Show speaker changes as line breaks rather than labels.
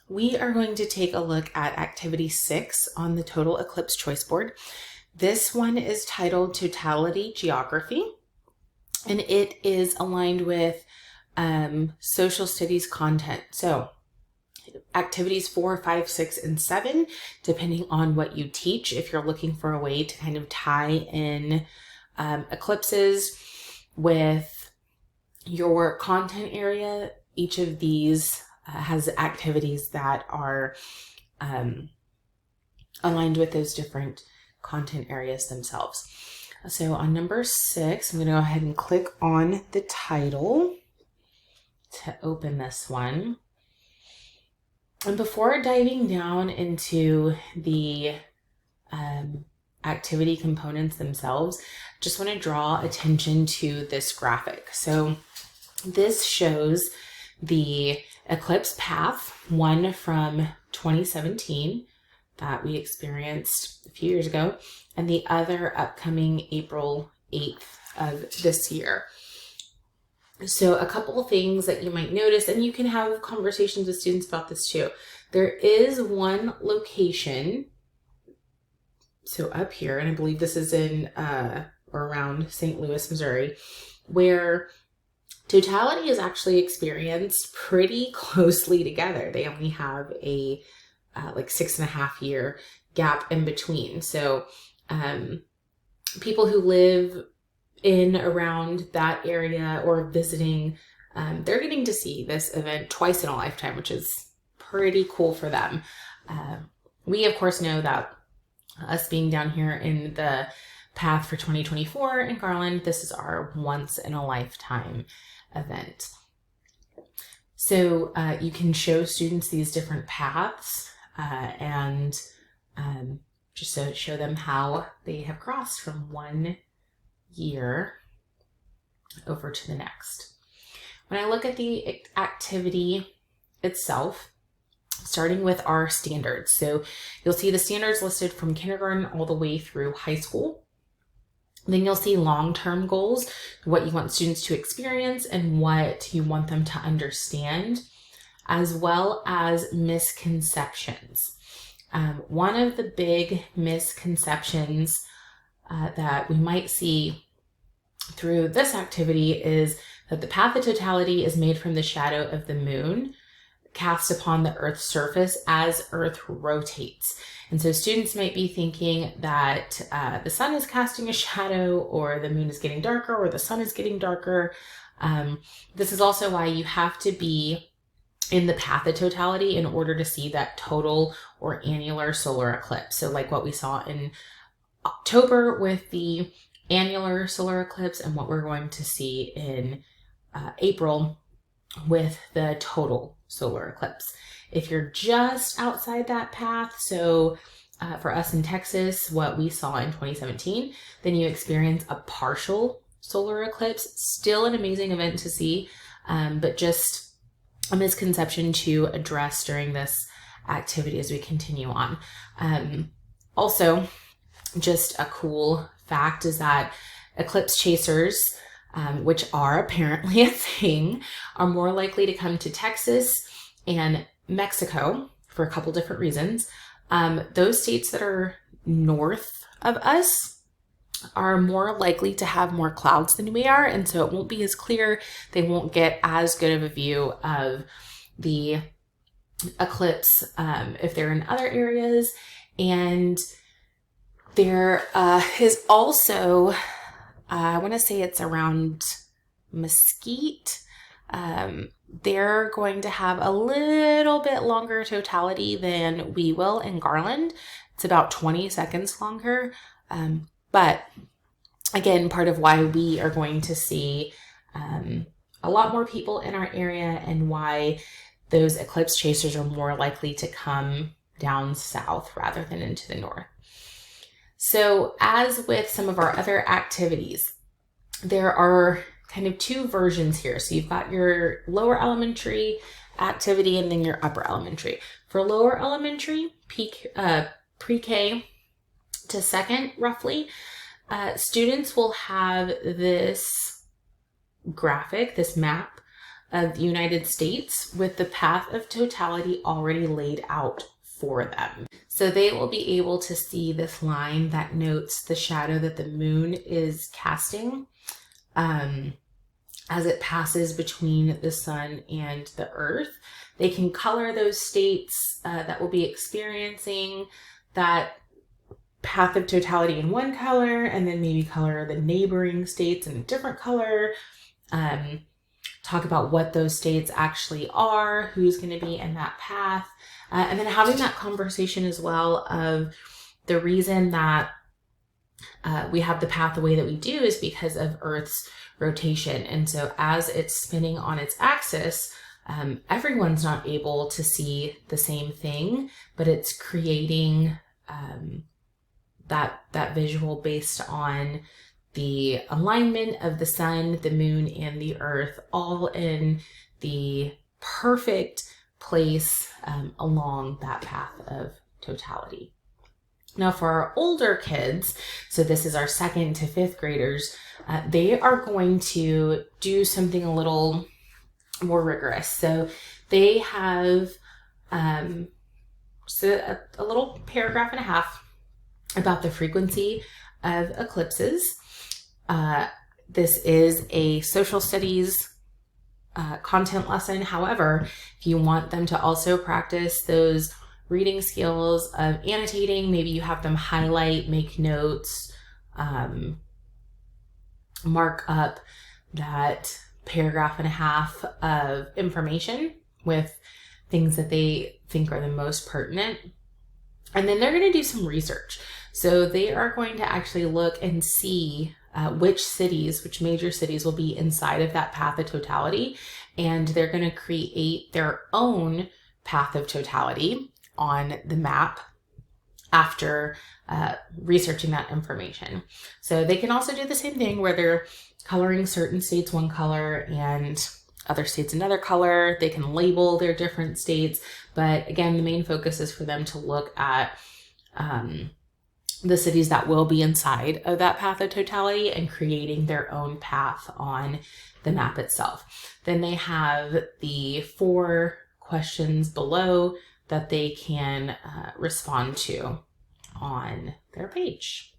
we are going to take a look at activity 6 on the Total Eclipse Choice Board. This one is titled Totality Geography, and it is aligned with social studies content. So activities 4, 5, 6, and 7, depending on what you teach, if you're looking for a way to kind of tie in eclipses with your content area, each of these has activities that are aligned with those different content areas themselves. So on number 6, I'm going to go ahead and click on the title to open this one. And before diving down into the activity components themselves, just want to draw attention to this graphic. So this shows the eclipse path, one from 2017 that we experienced a few years ago, and the other upcoming April 8th of this year. So a couple of things that you might notice, and you can have conversations with students about this too. There is one location, so up here, and I believe this is in or around St. Louis, Missouri, where totality is actually experienced pretty closely together. They only have a like 6.5 year gap in between. So people who live in around that area or visiting, they're getting to see this event twice in a lifetime, which is pretty cool for them. We of course know that us being down here in the path for 2024 in Garland, this is our once in a lifetime event. So you can show students these different paths and just to show them how they have crossed from one year over to the next. When I look at the activity itself, starting with our standards. So you'll see the standards listed from kindergarten all the way through high school. Then you'll see long-term goals, what you want students to experience and what you want them to understand, as well as misconceptions. One of the big misconceptions that we might see through this activity is that the path of totality is made from the shadow of the moon cast upon the Earth's surface as Earth rotates. And so students might be thinking that the sun is casting a shadow, or the moon is getting darker, or the sun is getting darker. This is also why you have to be in the path of totality in order to see that total or annular solar eclipse. So like what we saw in October with the annular solar eclipse, and what we're going to see in April with the total solar eclipse. If you're just outside that path, so for us in Texas, what we saw in 2017, then you experience a partial solar eclipse. Still an amazing event to see, but just a misconception to address during this activity as we continue on. Also, just a cool fact is that eclipse chasers, which are apparently a thing, are more likely to come to Texas and Mexico for a couple different reasons. Those states that are north of us are more likely to have more clouds than we are, and so it won't be as clear. They won't get as good of a view of the eclipse if they're in other areas. And there is also, I want to say it's around Mesquite. They're going to have a little bit longer totality than we will in Garland. It's about 20 seconds longer. But again, part of why we are going to see a lot more people in our area, and why those eclipse chasers are more likely to come down south rather than into the north. So as with some of our other activities, there are kind of two versions here. So you've got your lower elementary activity and then your upper elementary. For lower elementary, PreK to second roughly, students will have this graphic, this map of the United States with the path of totality already laid out for them. So they will be able to see this line that notes the shadow that the moon is casting as it passes between the sun and the earth. They can color those states that will be experiencing that path of totality in one color, and then maybe color the neighboring states in a different color. Talk about what those states actually are, who's going to be in that path, and then having that conversation as well of the reason that we have the path the way that we do is because of Earth's rotation. And so as it's spinning on its axis, everyone's not able to see the same thing, but it's creating that visual based on the alignment of the sun, the moon, and the earth, all in the perfect place along that path of totality. Now for our older kids, so this is our 2nd to 5th graders, they are going to do something a little more rigorous. So they have a little paragraph and a half about the frequency of eclipses. This is a social studies content lesson. However, if you want them to also practice those reading skills of annotating, maybe you have them highlight, make notes, mark up that paragraph and a half of information with things that they think are the most pertinent. And then they're going to do some research. So they are going to actually look and see which major cities will be inside of that path of totality. And they're going to create their own path of totality on the map after researching that information. So they can also do the same thing where they're coloring certain states one color and other states another color. They can label their different states, but again, the main focus is for them to look at the cities that will be inside of that path of totality and creating their own path on the map itself. Then they have the 4 questions below that they can respond to on their page.